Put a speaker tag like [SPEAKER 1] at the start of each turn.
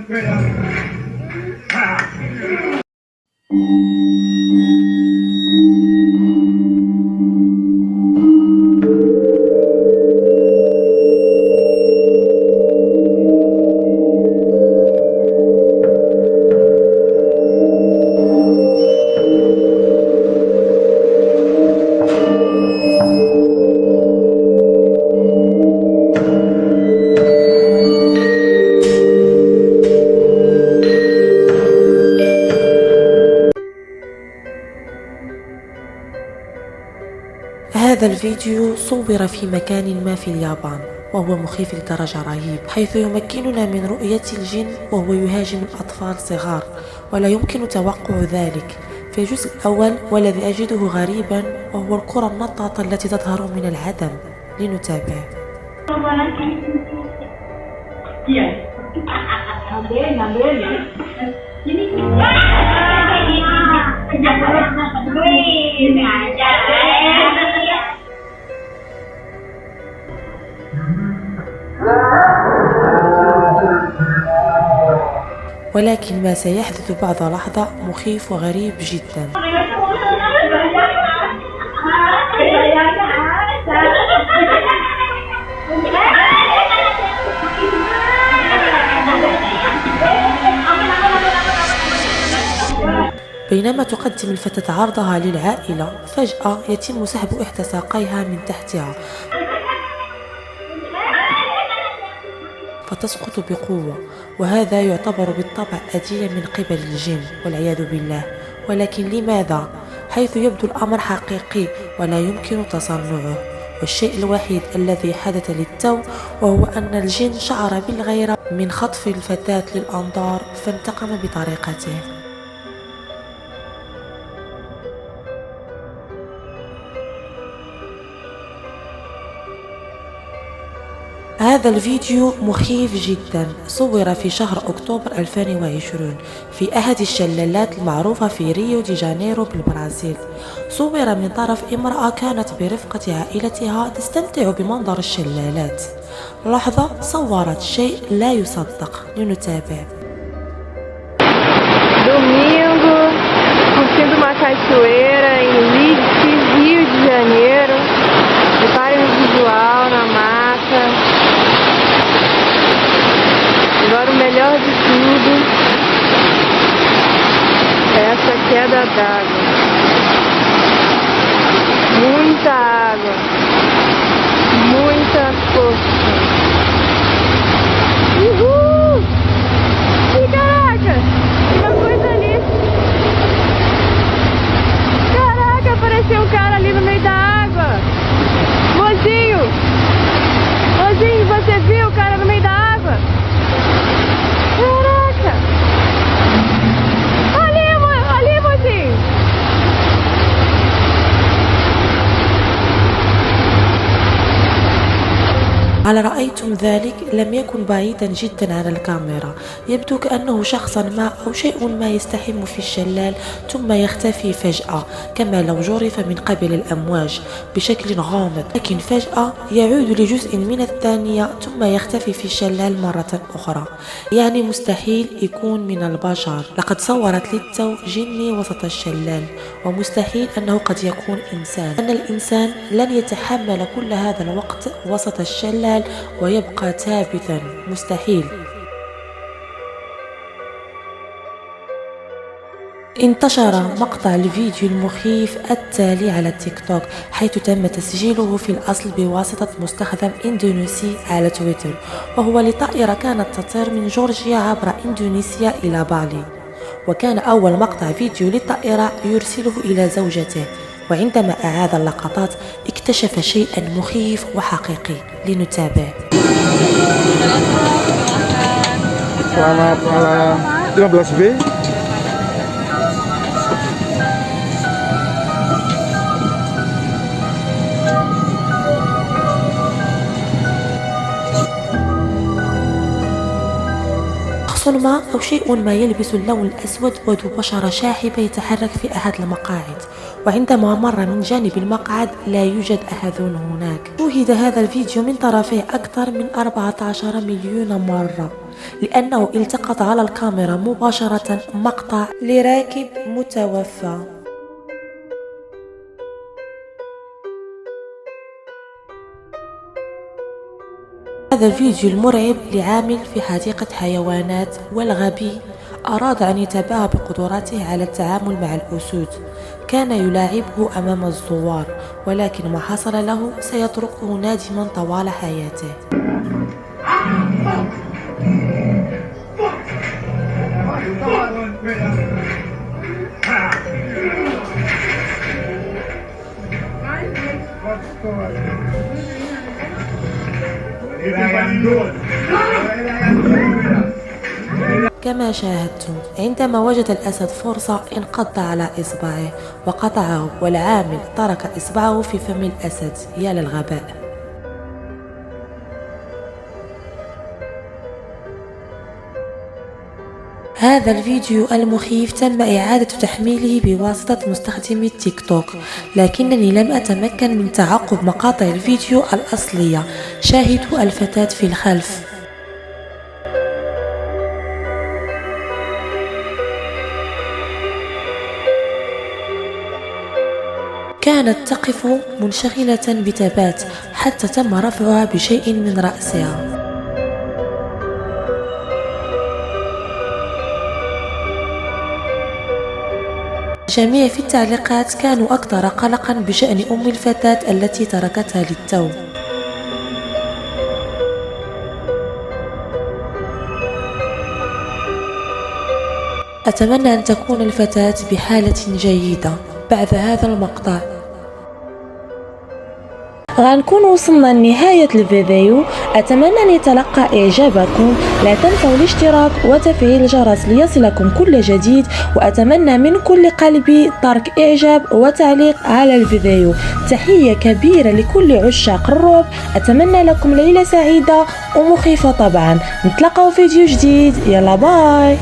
[SPEAKER 1] هذا الفيديو صور في مكان ما في اليابان، وهو مخيف لدرجة رهيب، حيث يمكننا من رؤية الجن وهو يهاجم الأطفال الصغار، ولا يمكن توقع ذلك. في الجزء الأول والذي أجده غريبا وهو الكرة النطاطة التي تظهر من العدم. لنتابع. ولكن ما سيحدث بعد لحظة مخيف وغريب جدا. بينما تقدم الفتاة عرضها للعائلة، فجأة يتم سحب إحدى ساقيها من تحتها فتسقط بقوة، وهذا يعتبر بالطبع أذية من قبل الجن والعياذ بالله. ولكن لماذا؟ حيث يبدو الأمر حقيقي ولا يمكن تصنعه. والشيء الوحيد الذي حدث للتو وهو أن الجن شعر بالغيرة من خطف الفتاة للأنظار فانتقم بطريقته. هذا الفيديو مخيف جدا، صور في شهر أكتوبر 2020 في أحد الشلالات المعروفة في ريو دي جانيرو بالبرازيل. صور من طرف امرأة كانت برفقة عائلتها تستمتع بمنظر الشلالات. لحظة صورت شيء لا يصدق. لنتابع.
[SPEAKER 2] Domingo, curtindo uma cachoeira em Leeds, Rio de Janeiro. Reparem o visual na mata. Agora o melhor de tudo é essa queda d'água. Muita água, muita força. Uhul! E caraca, uma coisa ali. Caraca, apareceu um cara ali no meio da água. Mozinho, mozinho, você viu o cara no meio da água? Caraca! Ali, mozinho!
[SPEAKER 1] هل رأيتم ذلك؟ لم يكن بعيدا جدا عن الكاميرا. يبدو كأنه شخصا ما أو شيء ما يستحم في الشلال ثم يختفي فجأة، كما لو جرف من قبل الأمواج بشكل غامض، لكن فجأة يعود لجزء من الثانية ثم يختفي في الشلال مرة أخرى. يعني مستحيل يكون من البشر. لقد صورت للتو جني وسط الشلال، ومستحيل أنه قد يكون إنسان، أن الإنسان لن يتحمل كل هذا الوقت وسط الشلال ويبقى ثابتا. مستحيل. انتشر مقطع الفيديو المخيف التالي على التيك توك، حيث تم تسجيله في الأصل بواسطة مستخدم إندونيسي على تويتر، وهو لطائرة كانت تطير من جورجيا عبر إندونيسيا إلى بالي. وكان أول مقطع فيديو للطائرة يرسله إلى زوجته، وعندما أعاد اللقطات اكتشف شيئا مخيف وحقيقي. لنتابع.
[SPEAKER 3] Selamat malam. 15B.
[SPEAKER 1] شخص ما أو شيء ما يلبس اللون الأسود وذو بشرة شاحبة يتحرك في أحد المقاعد، وعندما مر من جانب المقعد لا يوجد أحد هناك. شوهد هذا الفيديو من طرفيه أكثر من 14 مليون مرة. لأنه التقط على الكاميرا مباشرة مقطع لراكب متوفى. هذا الفيديو المرعب لعامل في حديقة حيوانات والغبي أراد أن يتباهى بقدراته على التعامل مع الأسود. كان يلاعبه أمام الزوار، ولكن ما حصل له سيتركه نادما طوال حياته. كما شاهدتم، عندما وجد الأسد فرصة انقض على إصبعه وقطعه، والعامل ترك إصبعه في فم الأسد. يا للغباء! هذا الفيديو المخيف تم إعادة تحميله بواسطة مستخدمي التيك توك، لكنني لم أتمكن من تعقب مقاطع الفيديو الأصلية. شاهدوا الفتاة في الخلف. كانت تقف منشغلة بثبات حتى تم رفعها بشيء من رأسها. الجميع في التعليقات كانوا أكثر قلقا بشأن أم الفتاة التي تركتها للتو. أتمنى أن تكون الفتاة بحالة جيدة بعد هذا المقطع. غنكون وصلنا لنهاية الفيديو. أتمنى أن يتلقى إعجابكم. لا تنسوا الاشتراك وتفعيل الجرس ليصلكم كل جديد، وأتمنى من كل قلبي ترك إعجاب وتعليق على الفيديو. تحية كبيرة لكل عشاق الرعب. أتمنى لكم ليلة سعيدة ومخيفة طبعا. نتلاقوا فيديو جديد. يلا باي.